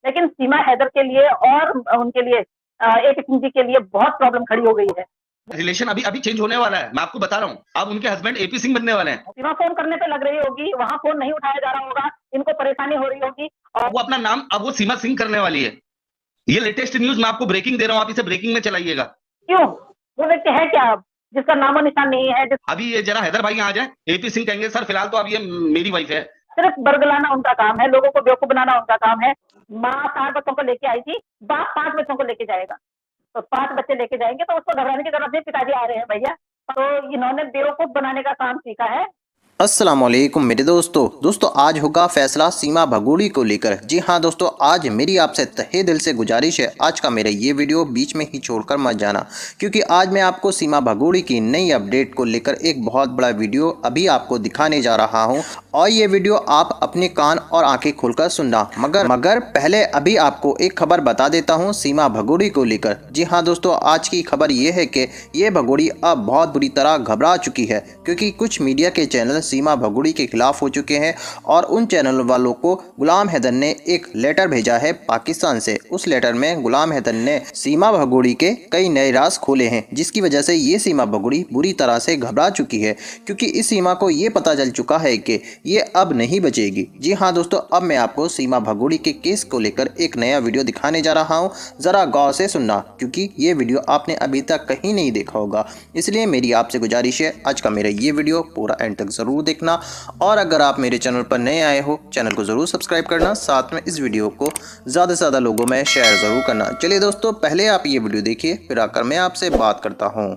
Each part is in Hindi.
लेकिन सीमा हैदर के लिए और उनके लिए एपी सिंह जी के लिए बहुत प्रॉब्लम खड़ी हो गई है। रिलेशन अभी अभी चेंज होने वाला है, मैं आपको बता रहा हूँ। अब उनके हस्बैंड एपी सिंह बनने वाले हैं। सीमा फोन करने पे लग रही होगी, वहाँ फोन नहीं उठाया जा रहा होगा, इनको परेशानी हो रही होगी और वो अपना नाम अब वो सीमा सिंह करने वाली है। ये लेटेस्ट न्यूज मैं आपको ब्रेकिंग दे रहा हूँ, आप इसे ब्रेकिंग में चलाइएगा। क्यों? वो व्यक्ति है क्या जिसका नामो निशान नहीं है? अभी ये जरा हैदर भाई यहाँ आ जाए, एपी सिंह कहेंगे सर फिलहाल तो अब ये मेरी वाइफ है। सिर्फ बरगलाना उनका काम है, लोगों को बेवकूफ बनाना उनका काम है। माँ 4 बच्चों को लेके आई थी, बाप 5 बच्चों को लेके जाएगा। तो 5 बच्चे लेके जाएंगे तो उसको घबराने की जरूरत नहीं, पिताजी आ रहे हैं भैया। तो इन्होंने बेवकूफ बनाने का काम सीखा है। अस्सलाम वालेकुम मेरे दोस्तों आज होगा फैसला सीमा भगोड़ी को लेकर। जी हाँ दोस्तों, आज मेरी आपसे तहे दिल से गुजारिश है, आज का मेरा ये वीडियो बीच में ही छोड़कर मत जाना, क्योंकि आज मैं आपको सीमा भगोड़ी की नई अपडेट को लेकर एक बहुत बड़ा वीडियो अभी आपको दिखाने जा रहा हूँ। और ये वीडियो आप अपने कान और आंखें खोलकर सुनना। मगर पहले अभी आपको एक खबर बता देता हूँ सीमा भगोड़ी को लेकर। जी हाँ दोस्तों, आज की खबर ये है कि ये भगोड़ी अब बहुत बुरी तरह घबरा चुकी है, क्योंकि कुछ मीडिया के चैनल सीमा भगोड़ी के खिलाफ हो चुके हैं और उन चैनल वालों को गुलाम हैदर ने एक लेटर भेजा है पाकिस्तान से। उस लेटर में गुलाम हैदर ने सीमा भगोड़ी के कई नए राज खोले हैं, जिसकी वजह से ये सीमा भगोड़ी बुरी तरह से घबरा चुकी है, क्योंकि इस सीमा को ये पता चल चुका है कि ये अब नहीं बचेगी। जी हाँ दोस्तों, अब मैं आपको सीमा भगोड़ी के केस को लेकर एक नया वीडियो दिखाने जा रहा हूँ। ज़रा गौर से सुनना, क्योंकि ये वीडियो आपने अभी तक कहीं नहीं देखा होगा, इसलिए मेरी आपसे गुजारिश है आज का मेरा ये वीडियो पूरा एंड तक ज़रूर देखना। और अगर आप मेरे चैनल पर नए आए हो, चैनल को ज़रूर सब्सक्राइब करना, साथ में इस वीडियो को ज़्यादा से ज़्यादा लोगों में शेयर ज़रूर करना। चलिए दोस्तों, पहले आप ये वीडियो देखिए, फिर आकर मैं आपसे बात करता हूँ।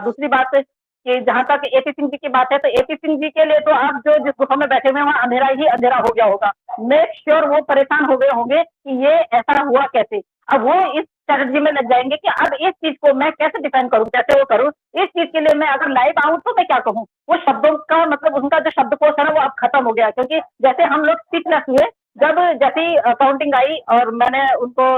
दूसरी बात कि जहाँ तक एपी सिंह जी की बात है, तो एपी सिंह जी के लिए तो आप जो जिस गुफा में बैठे हुए हैं वहाँ अंधेरा ही अंधेरा हो गया होगा। मेक श्योर वो परेशान हो गए होंगे कि ये ऐसा हुआ कैसे। अब वो इस स्ट्रेटजी में लग जाएंगे कि अब इस चीज को मैं कैसे डिफेंड करूँ, कैसे वो करूँ। इस चीज के लिए मैं अगर लाइव आऊँ तो मैं क्या कहूँ। वो शब्दों का मतलब उनका जो शब्दकोश है ना वो अब खत्म हो गया, क्योंकि जैसे हम लोग स्पीचलेस हुए जब जैसी काउंटिंग आई और मैंने उनको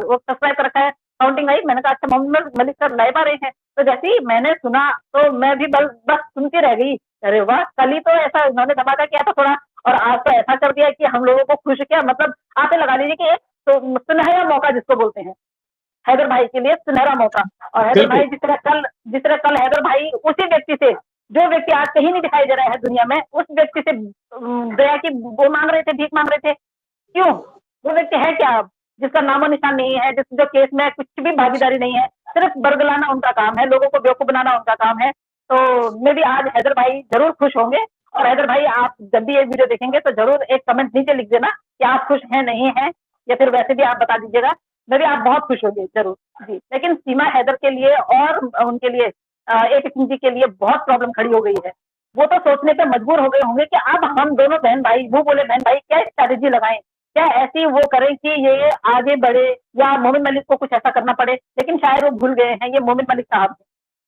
वो सब्सक्राइब कर रखा है। काउंटिंग आई, मैंने कहा अच्छा मोहम्मद मलिक सर लाइव आ रहे हैं। तो जैसे ही मैंने सुना तो मैं भी बस सुनती रह गई। अरे वाह, कल ही तो ऐसा उन्होंने धमाका किया था थोड़ा, और आज तो ऐसा कर दिया कि हम लोगों को खुश किया। मतलब आप लगा लीजिए कि एक तो सुनहरा मौका जिसको बोलते हैं, हैदर भाई के लिए सुनहरा मौका। और हैदर भाई जिस तरह कल हैदर भाई उसी व्यक्ति से, जो व्यक्ति आज कहीं नहीं दिखाई दे रहा है दुनिया में, उस व्यक्ति से दया की वो मांग रहे थे, भीख मांग रहे थे। क्यों? वो व्यक्ति है क्या जिसका नामो निशान नहीं है, जो केस में कुछ भी भागीदारी नहीं है। सिर्फ बरगलाना उनका काम है, लोगों को बेवकूफ बनाना उनका काम है। तो मे भी आज हैदर भाई जरूर खुश होंगे। और हैदर भाई, आप जब भी ये वीडियो देखेंगे तो जरूर एक कमेंट नीचे लिख देना कि आप खुश हैं नहीं हैं, या फिर वैसे भी आप बता दीजिएगा। मे भी आप बहुत खुश होंगे जरूर जी। लेकिन सीमा हैदर के लिए और उनके लिए एपी सिंह जी के लिए बहुत प्रॉब्लम खड़ी हो गई है। वो तो सोचने पे मजबूर हो गए होंगे कि अब हम दोनों बहन भाई, वो बोले बहन भाई क्या स्ट्रैटेजी लगाएं, क्या ऐसी वो करें कि ये आगे बढ़े, या मोमिन मलिक को कुछ ऐसा करना पड़े। लेकिन शायद वो भूल गए हैं, ये मोमिन मलिक साहब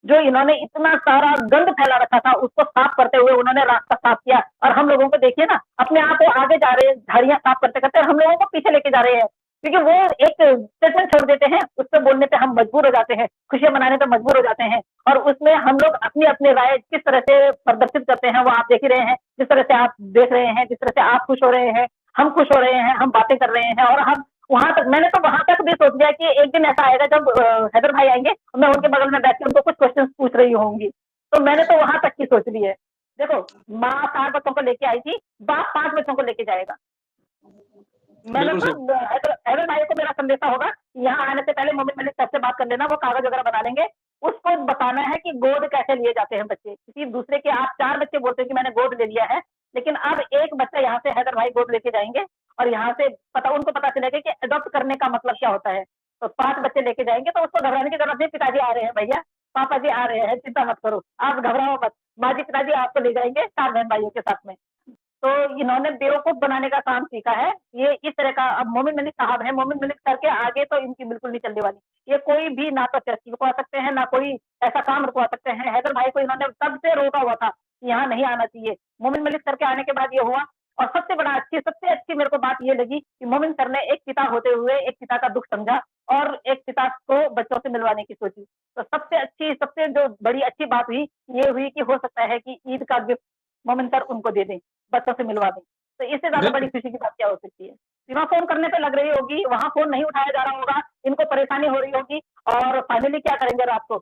जो इन्होंने इतना सारा गंद फैला रखा था उसको साफ करते हुए उन्होंने रास्ता साफ किया। और हम लोगों को देखिए ना, अपने आप वो आगे जा रहे हैं, झाड़ियां साफ करते करते हम लोगों को पीछे लेके जा रहे हैं। क्योंकि वो एक स्टेटमेंट छोड़ देते हैं, उस पर बोलने पे हम मजबूर हो जाते हैं, खुशियां मनाने पे मजबूर हो जाते हैं। और उसमें हम लोग अपनी अपनी राय किस तरह से प्रदर्शित करते हैं वो आप देख ही रहे हैं। जिस तरह से आप देख रहे हैं, जिस तरह से आप खुश हो रहे हैं, हम खुश हो रहे हैं, हम बातें कर रहे हैं। और हम वहां तक, मैंने तो वहां तक भी सोच लिया कि एक दिन ऐसा आएगा जब हैदर भाई आएंगे, मैं उनके बगल में बैठ के उनको कुछ क्वेश्चन पूछ रही होंगी। तो मैंने तो वहां तक की सोच ली है। देखो, माँ 4 बच्चों को लेके आई थी, बाप 5 बच्चों को लेके जाएगा। मैंने तो हैदर भाई को मेरा संदेशा होगा, यहाँ आने से पहले मोमिन मलिक सबसे बात कर लेना, वो कागज वगैरह बना लेंगे। उसको बताना है कि गोद कैसे लिए जाते हैं बच्चे। किसी दूसरे के आप 4 बच्चे बोलते हैं कि मैंने गोद ले लिया है, लेकिन अब एक बच्चा यहाँ से हैदर भाई गोद लेके जाएंगे। और यहाँ से उनको पता चलेगा कि अडॉप्ट करने का मतलब क्या होता है। तो 5 बच्चे लेके जाएंगे तो उसको घबराने की जरूरत नहीं। पिताजी आ रहे हैं भैया, पापा जी आ रहे हैं, चिंता मत करो, आप घबराओ मत। माँ जी पिताजी आपको ले जाएंगे 4 बहन भाइयों के साथ में। तो इन्होंने बेवकूफ बनाने का काम सीखा है। ये इस तरह का, अब मोमिन मलिक साहब है, मोमिन मलिक सर के आगे तो इनकी बिल्कुल नहीं चलने वाली। ये कोई भी ना तो चर्च रुकवा सकते हैं, ना कोई ऐसा काम रुकवा सकते हैं। हैदर भाई को इन्होंने तब से रोका हुआ था कि यहाँ नहीं आना चाहिए। मोमिन मलिक सर के आने के बाद ये हुआ। और सबसे अच्छी मेरे को बात ये लगी कि मोमिन सर ने एक पिता होते हुए एक पिता का दुख समझा और एक पिता को बच्चों से मिलवाने की सोची। तो सबसे जो बड़ी अच्छी बात हुई ये हुई कि हो सकता है कि ईद का गिफ्ट मोमिन सर उनको दे दें, बच्चों से मिलवा दें। तो इससे ज्यादा बड़ी खुशी की बात क्या हो सकती है। सीमा फोन करने पे लग रही होगी, वहां फोन नहीं उठाया जा रहा होगा, इनको परेशानी हो रही होगी और फाइनली क्या करेंगे रात को?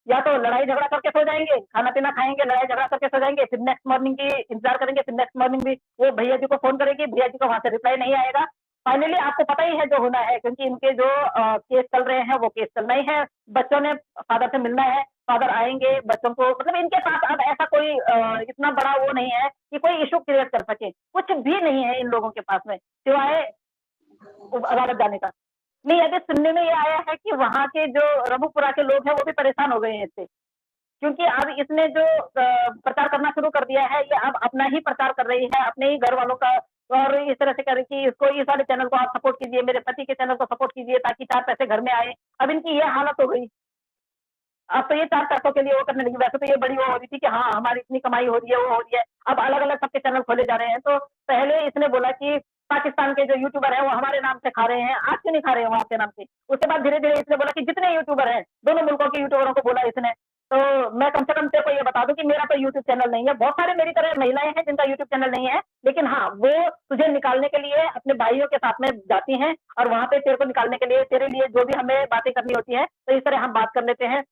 या तो लड़ाई झगड़ा करके सो जाएंगे, खाना पीना खाएंगे, लड़ाई झगड़ा करके सो जाएंगे, फिर नेक्स्ट मॉर्निंग की इंतजार करेंगे, फिर नेक्स्ट मॉर्निंग भी वो भैया जी को फोन करेगी, भैया जी को वहां से रिप्लाई नहीं आएगा। फाइनली आपको पता ही है जो होना है, क्योंकि इनके जो केस चल रहे हैं वो केस चलना ही है। बच्चों ने फादर से मिलना है, फादर आएंगे बच्चों को, मतलब इनके पास अब ऐसा कोई इतना बड़ा वो नहीं है कि कोई इशू क्रिएट कर सके, कुछ भी नहीं है इन लोगों के पास में सिवाय अदालत जाने का। नहीं, अभी सुनने में ये आया है कि वहाँ के जो रघुपुरा के लोग हैं वो भी परेशान हो गए हैं इससे, क्योंकि अब इसने जो प्रचार करना शुरू कर दिया है, ये अब अपना ही प्रचार कर रही है, अपने ही घर वालों का, और इस तरह से कर कि इसको, इस वाले चैनल को आप सपोर्ट कीजिए, मेरे पति के चैनल को सपोर्ट कीजिए ताकि 4 पैसे घर में आए। अब इनकी ये हालत हो गई। अब तो ये 4 पैसों के लिए वो करने लगी। वैसे तो ये बड़ी वो हो रही थी कि हाँ, हमारी इतनी कमाई हो रही है, वो हो रही है। अब अलग-अलग सबके चैनल खोले जा रहे हैं। तो पहले इसने बोला कि पाकिस्तान के जो यूट्यूबर हैं वो हमारे नाम से खा रहे हैं, आज क्यों नहीं खा रहे हैं वो आपके नाम से? उसके बाद धीरे-धीरे इसने बोला कि जितने यूट्यूबर हैं, दोनों मुल्कों के यूट्यूबरों को बोला इसने। तो मैं कम से कम तेरे को ये बता दूं कि मेरा तो यूट्यूब चैनल नहीं है। बहुत सारे मेरी तरह महिलाएं हैं जिनका यूट्यूब चैनल नहीं है, लेकिन हाँ, वो तुझे निकालने के लिए अपने भाइयों के साथ में जाती हैं और वहां पे तेरे को निकालने के लिए, तेरे लिए जो भी हमें बातें करनी होती है, तो इस तरह हम बात कर लेते हैं।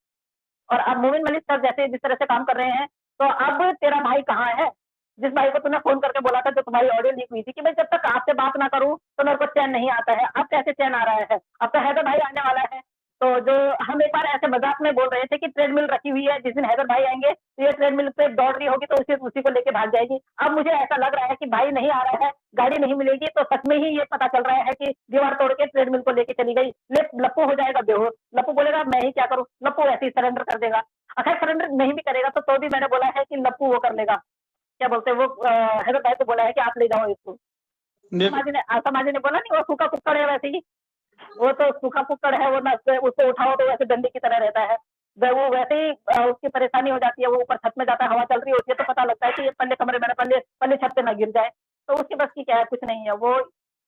और अब मोमिन मलिक सर जैसे जिस तरह से काम कर रहे हैं, तो अब तेरा भाई कहाँ है? जिस भाई को तूने फ़ोन करके बोला था, जो तुम्हारी ऑडियो लीक हुई थी कि मैं जब तक आपसे बात ना करूँ, तो मेरे को चैन नहीं आता है। अब कैसे चैन आ रहा है? अब तो हैदर भाई आने वाला है। तो जो हम एक बार ऐसे मज़ाक में बोल रहे थे कि ट्रेडमिल रखी हुई है, जिस दिन हैदर भाई आएँगे, तो ये ट्रेडमिल पे दौड़ रही होगी, तो उसी को लेके भाग जाएगी। अब मुझे ऐसा लग रहा है कि भाई नहीं आ रहा है, गाड़ी नहीं मिलेगी, तो सच में ही ये पता चल रहा है कि दीवार तोड़ के ट्रेडमिल को लेके चली गई। लप्पू हो जाएगा बेहोश। लप्पू बोलेगा मैं ही क्या करूँ? लप्पू वैसे ही सरेंडर कर देगा। अगर सरेंडर नहीं भी करेगा तो भी मैंने बोला है कि लप्पू वो कर लेगा, क्या बोलते हैं वो, हैदर भाई को बोला है कि आप ले जाओ इसको। समाजी ने बोला नहीं, वो सूखा कुक्कड़ है वैसे ही, वो तो सूखा कुक्कड़ है, वो ना उसको उठाओ तो वैसे डंडी की तरह रहता है। वो वैसे ही उसकी परेशानी हो जाती है, वो ऊपर छत में जाता है, हवा चल रही होती है तो पता लगता है कि ये पल्ले कमरे में पल्ले पल्ले छत पे ना गिर जाए। तो उसकी बस की क्या है, कुछ नहीं है। वो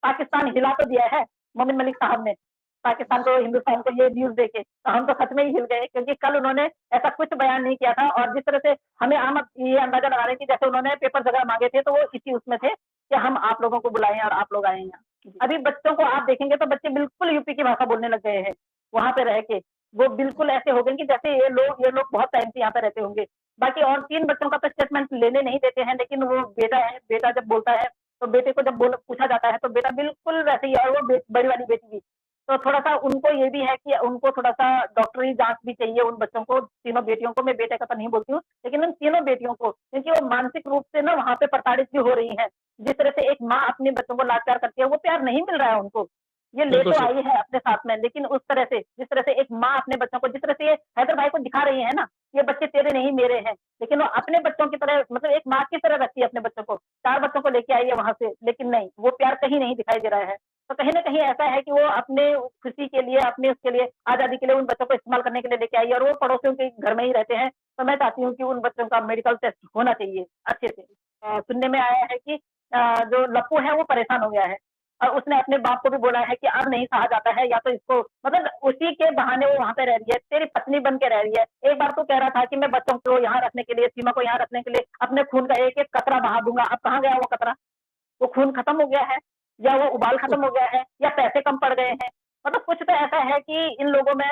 पाकिस्तान हिला तो दिया है मोमिन मलिक साहब ने, पाकिस्तान को, हिंदुस्तान को ये न्यूज़ देके, तो हम तो सच में ही हिल गए, क्योंकि कल उन्होंने ऐसा कुछ बयान नहीं किया था। और जिस तरह से हमें हम अब ये अंदाजा लगा रहे हैं कि जैसे उन्होंने पेपर वगैरह मांगे थे, तो वो इसी उसमें थे कि हम आप लोगों को बुलाएं और आप लोग आए यहाँ। अभी बच्चों को आप देखेंगे तो बच्चे बिल्कुल यूपी की भाषा बोलने लग गए हैं वहां पे रह के। वो बिल्कुल ऐसे हो गए कि जैसे ये लोग बहुत टाइम से यहाँ पे रहते होंगे। बाकी और 3 बच्चों का तो स्टेटमेंट लेने नहीं देते हैं, लेकिन वो बेटा है, बेटा जब बोलता है तो बेटे को जब पूछा जाता है तो बेटा बिल्कुल वैसे ही है, और वो बड़ी वाली बेटी भी। तो थोड़ा-सा उनको ये भी है कि उनको थोड़ा-सा डॉक्टरी जाँच भी चाहिए उन बच्चों को, तीनों बेटियों को, मैं बेटे का तो नहीं बोलती हूँ, लेकिन उन तीनों बेटियों को, क्योंकि वो मानसिक रूप से ना वहाँ पे प्रताड़ित भी हो रही हैं। जिस तरह से एक माँ अपने बच्चों को लाड-प्यार करती है, वो प्यार नहीं मिल रहा है उनको। ये ले बिल्कुल तो सही। आई है अपने साथ में, लेकिन उस तरह से, जिस तरह से एक माँ अपने बच्चों को, जिस तरह से ये हैदर भाई को दिखा रही है ना, ये बच्चे तेरे नहीं मेरे हैं, लेकिन वो अपने बच्चों की तरह, मतलब एक माँ की तरह रखती है अपने बच्चों को। 4 बच्चों को लेके आई है वहाँ से, लेकिन नहीं, वो प्यार कहीं नहीं दिखाई दे रहा है। तो कहीं न कहीं ऐसा है कि वो अपने खुशी के लिए, अपने उसके लिए, आज़ादी के लिए उन बच्चों को इस्तेमाल करने के लिए लेके आई है, और वो पड़ोसियों के घर में ही रहते हैं। तो मैं चाहती हूँ कि उन बच्चों का मेडिकल टेस्ट होना चाहिए अच्छे से। सुनने में आया है कि जो लप्पू है वो परेशान हो गया है, और उसने अपने बाप को भी बोला है कि अब नहीं सहा जाता है, या तो इसको, मतलब उसी के बहाने वो वहाँ पे रह रही है, तेरी पत्नी बन के रह रही है। एक बार तो कह रहा था कि मैं बच्चों को यहाँ रखने के लिए, सीमा को यहाँ रखने के लिए अपने खून का एक-एक कतरा बहा दूँगा। अब कहाँ गया वो कतरा? वो खून खत्म हो गया है, या वो उबाल खत्म हो गया है, या पैसे कम पड़ गए हैं। मतलब कुछ तो ऐसा है कि इन लोगों में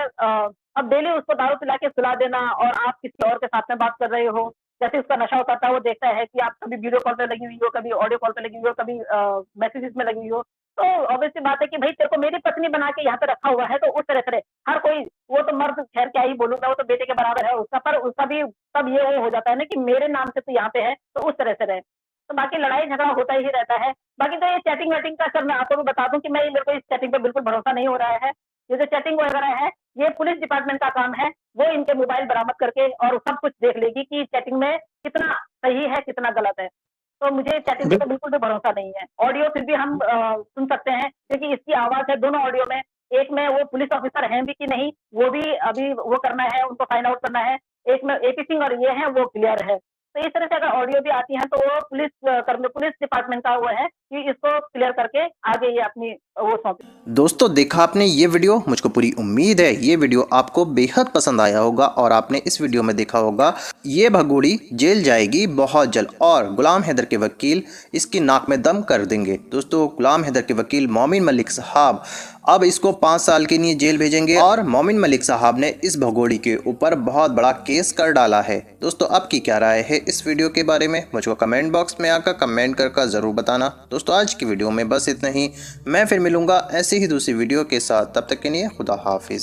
अब डेली उसको दारू पिला के सुला देना, और आप किसी और के साथ में बात कर रहे हो, जैसे उसका नशा होता था, वो देखता है कि आप कभी वीडियो कॉल पे लगी हुई हो, कभी ऑडियो कॉल पे लगी हुई हो, कभी मैसेजेस में लगी हुई हो। तो ऑब्वियस सी बात है कि भई तेरे को मेरी पत्नी बना के यहाँ पे रखा हुआ है, तो उस तरह से हर कोई, वो तो मर्द, खैर क्या ही बोलूँ मैं, वो तो बेटे के बराबर है उसका, पर उसका भी तब ये वो हो जाता है ना कि मेरे नाम से तू यहाँ पे है, तो उस तरह से रहे। तो बाकी लड़ाई झगड़ा होता ही रहता है। बाकी तो ये चैटिंग वेटिंग का सर मैं आपको भी बता दूँ कि मेरे को इस चैटिंग पे बिल्कुल भरोसा नहीं हो रहा है। ये जो चैटिंग वगैरह है, ये पुलिस डिपार्टमेंट का काम है, वो इनके मोबाइल बरामद करके और सब कुछ देख लेगी कि चैटिंग में कितना सही है, कितना गलत है। तो मुझे चैटिंग पे तो बिल्कुल भी भरोसा नहीं है। ऑडियो फिर भी हम सुन सकते हैं, क्योंकि इसकी आवाज़ है दोनों ऑडियो में। एक में वो पुलिस ऑफिसर हैं भी कि नहीं, वो भी अभी वो करना है, उनको फाइंड आउट करना है। एक में एपी सिंह और ये हैं, वो क्लियर है। तो इस तरह से अगर ऑडियो भी आती है तो वो पुलिस डिपार्टमेंट का वो है कि इसको क्लियर करके आगे ये अपनी वो सौंपे। दोस्तों देखा आपने ये वीडियो, मुझको पूरी उम्मीद है ये वीडियो आपको बेहद पसंद आया होगा और आपने इस वीडियो में देखा होगा ये भगोड़ी जेल जाएगी बहुत जल्द और गुलाम हैदर के वकील इसकी नाक में दम कर देंगे। दोस्तों गुलाम हैदर के वकील मोमिन मलिक साहब अब इसको 5 साल के लिए जेल भेजेंगे और मोमिन मलिक साहब ने इस भगोड़ी के ऊपर बहुत बड़ा केस कर डाला है। दोस्तों आपकी क्या राय है इस वीडियो के बारे में, मुझको कमेंट बॉक्स में आकर कमेंट कर ज़रूर बताना। दोस्तों आज की वीडियो में बस इतना ही, मैं फिर मिलूंगा ऐसे ही दूसरी वीडियो के साथ, तब तक के लिए खुदा हाफिज़।